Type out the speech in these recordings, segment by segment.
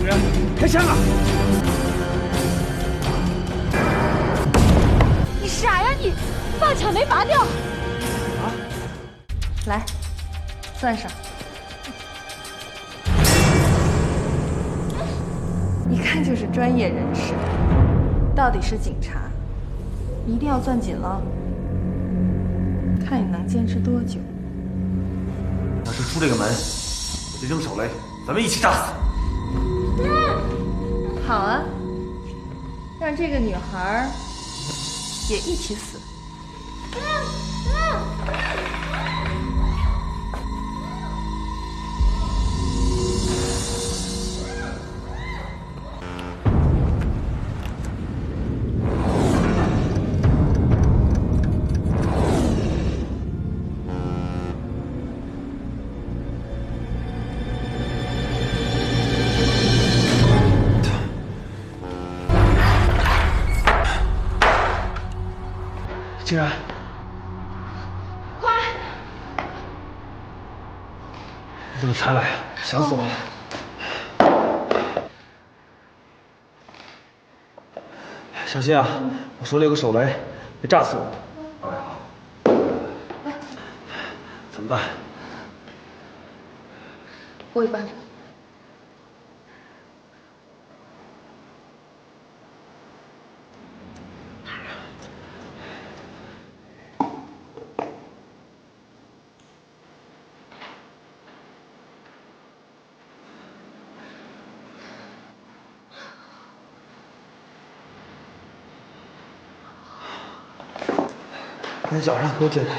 人，开枪啊！你傻呀你！把枪没拔掉。啊！来，攥上。一看就是专业人士，到底是警察，一定要攥紧了，看你能坚持多久。要是出这个门，我就扔手雷，咱们一起炸死。好啊，让这个女孩也一起死。竟然，快！你怎么才来啊？想死我了！小心啊！我手里有个手雷，别炸死我。怎么办？我有办法。你的脚上给我解开，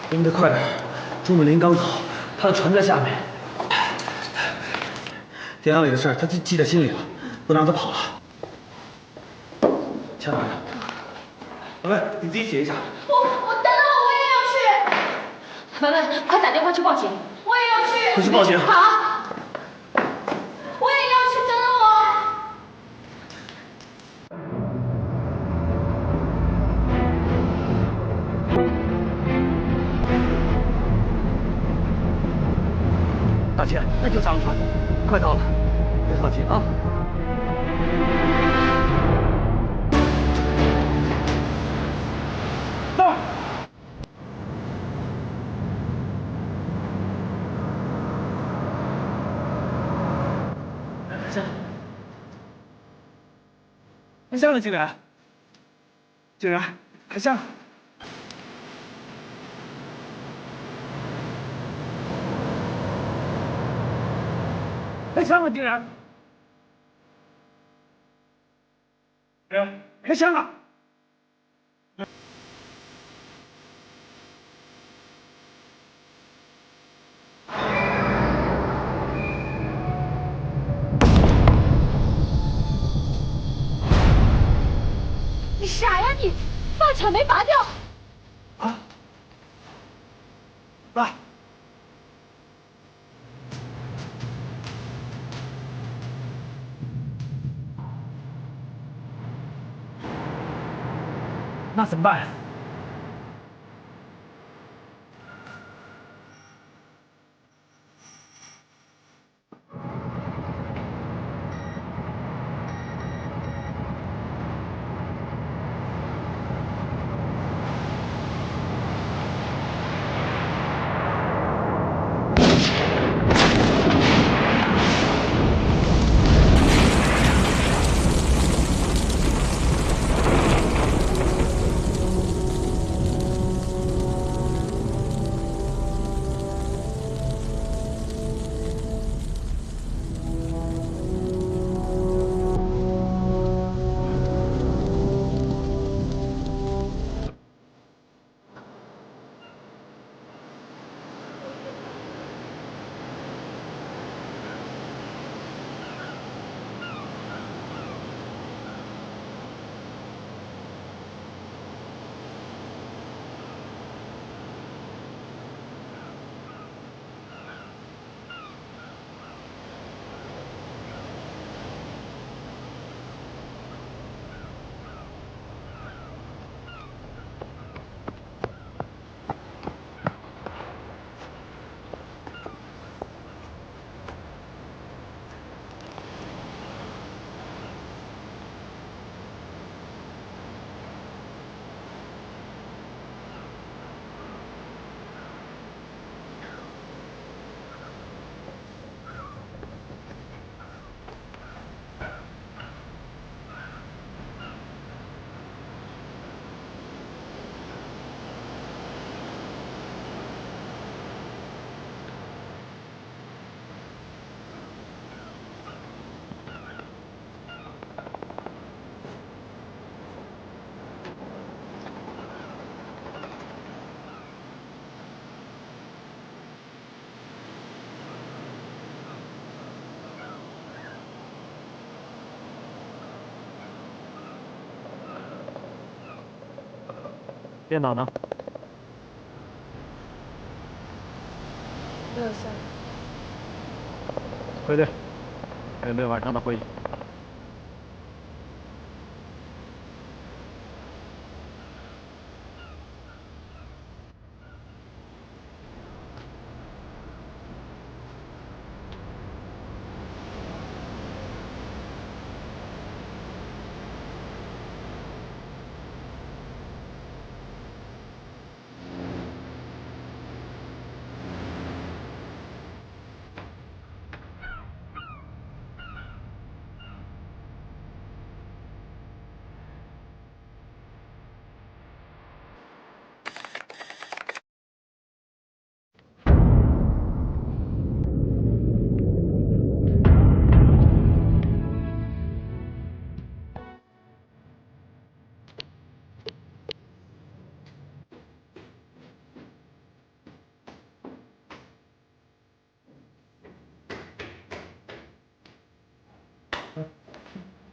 我们得快点。朱美林刚走，他的船在下面。电脑里的事他记在心里了，不能让他跑了。枪拿着，文文，你自己写一下。我等等我也要去。文文，快打电话去报警。我也要去。快去报警。好。我也要去，等等我。大千，那就上船，快到了，别放弃啊！那儿，开枪！开枪了，竟然！竟然开枪！开枪了，竟然！开枪了！你傻呀你！把枪没拔掉。啊！爸。那怎么办？电脑呢？没有下。汇队，还有没有晚上的会议？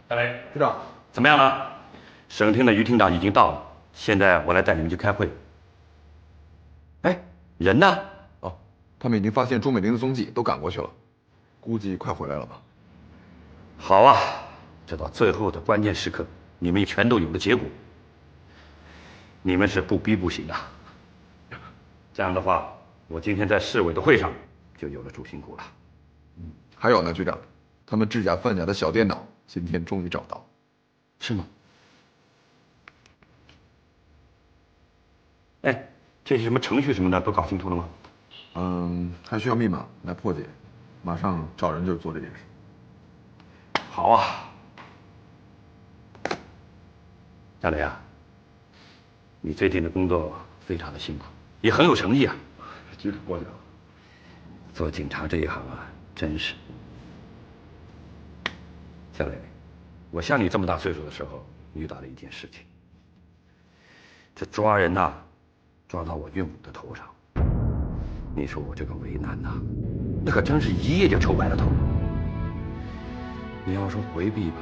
小雷，局长，怎么样了？省厅的于厅长已经到了，现在我来带你们去开会。哎，人呢？哦，他们已经发现钟美玲的踪迹，都赶过去了，估计快回来了吧。好啊，这到最后的关键时刻，你们全都有了结果。你们是不逼不行啊！这样的话，我今天在市委的会上就有了主心骨了。还有呢，局长，他们制假贩假的小电脑今天终于找到，是吗？哎，这些什么程序什么的都搞清楚了吗？还需要密码来破解，马上找人就做这件事。好啊，小雷啊，你最近的工作非常的辛苦，也很有成绩啊。局长过奖。做警察这一行啊，真是。小雷，我像你这么大岁数的时候，遇到了一件事情。这抓人呐，抓到我岳母的头上。你说我这个为难呐，那可真是一夜就抽白了头。你要说回避吧，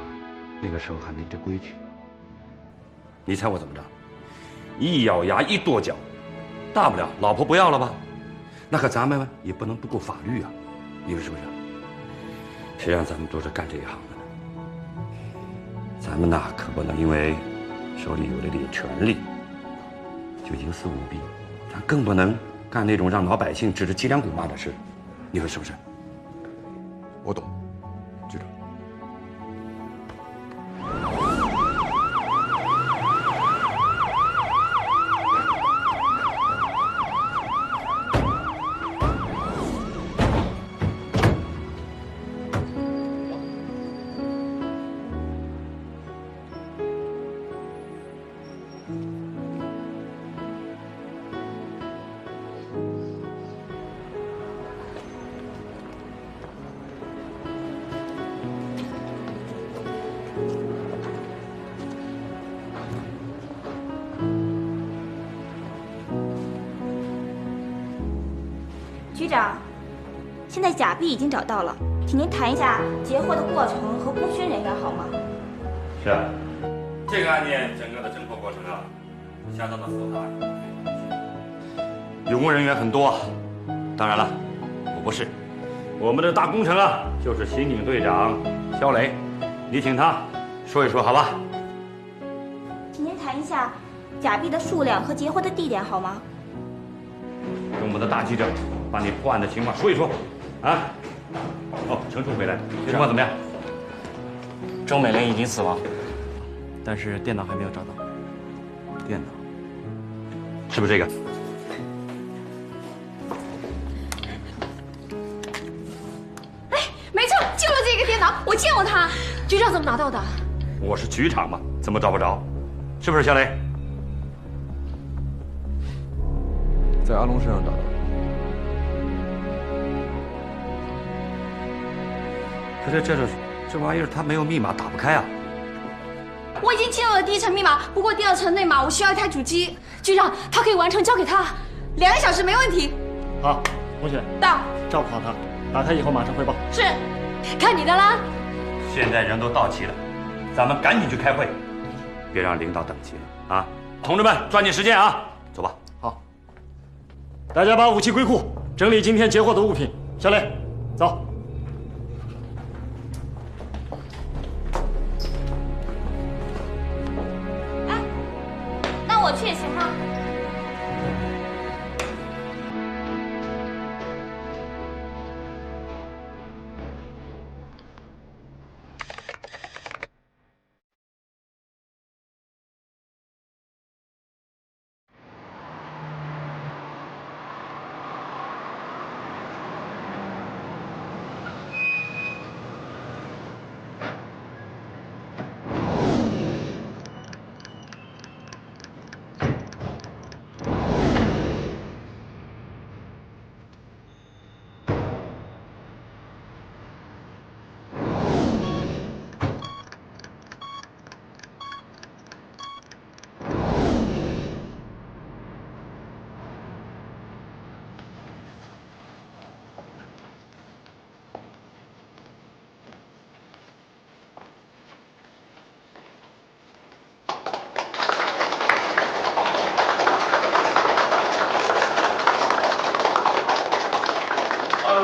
那个时候还没这规矩。你猜我怎么着？一咬牙一跺脚，大不了老婆不要了吧？那可咱们也不能不顾法律啊，你说是不是？谁让咱们都是干这一行的呢？咱们呐可不能因为手里有了点权力就营私舞弊，咱更不能干那种让老百姓指着脊梁骨骂的事，你说是不是？我懂，局长。局长，现在假币已经找到了，请您谈一下截获的过程和功勋人员好吗？是啊，这个案件整个的侦破过程啊，相当的复杂，有功人员很多。当然了，我不是，我们的大功臣啊，就是刑警队长肖雷，你请他说一说，好吧？请您谈一下假币的数量和截获的地点好吗？跟我们的大记者把你破案的情况说一说，啊？哦，程处回来了，情况怎么样？周美玲已经死亡，但是电脑还没有找到。电脑，是不是这个？没错，就是这个电脑，我见过他。局长怎么拿到的？我是局长嘛，怎么找不着？是不是肖雷？在阿龙身上找到。可是这玩意儿它没有密码，打不开啊。我已经记录了第一层密码，不过第二层内码我需要一台主机。局长，他可以完成，交给他，2个小时没问题。好，同学，到，照顾好他，打开以后马上汇报。是，看你的啦。现在人都到齐了，咱们赶紧去开会，别让领导等急了啊！同志们，抓紧时间啊！走吧。好，大家把武器归库，整理今天截获的物品。小磊，走。哎，那我去也行吗？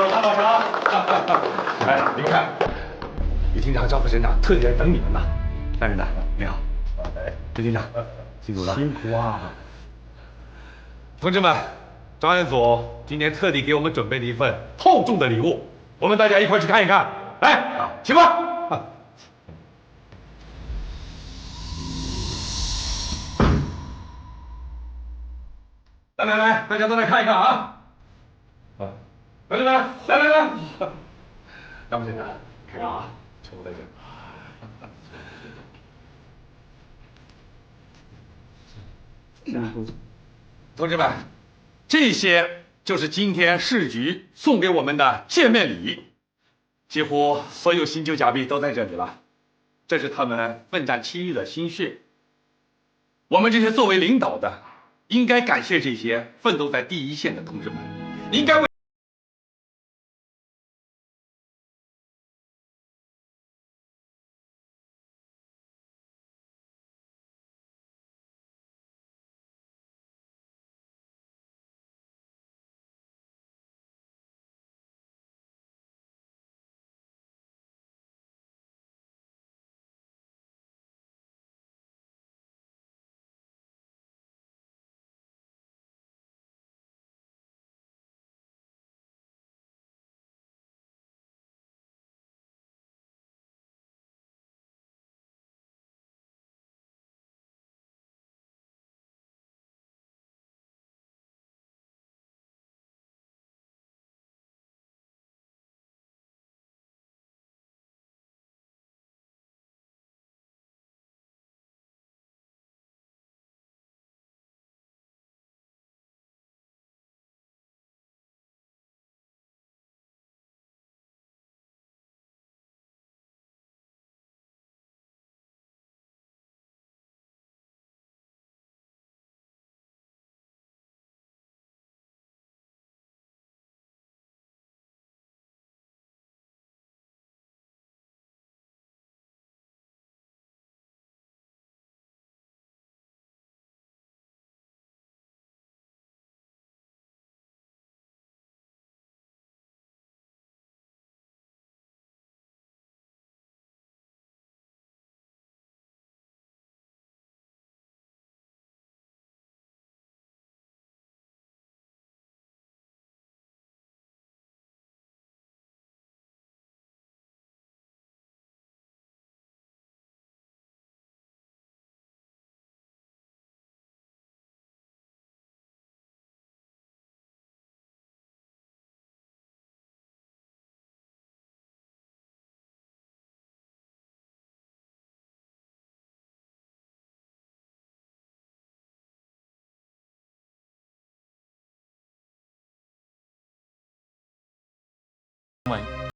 大保长，哎，您看，李厅长、赵副省长特地来等你们呢。单人的，你好。刘厅长，辛苦了。辛苦啊！同志们，专案组今天特地给我们准备了一份厚重的礼物，我们大家一块去看一看。来，请吧。来，大家都来看一看啊！同志们，来，张副省长，看看啊，全部在这。同志们，这些就是今天市局送给我们的见面礼，几乎所有新旧假币都在这里了，这是他们奋战7日的心血。我们这些作为领导的，应该感谢这些奋斗在第一线的同志们，应该为问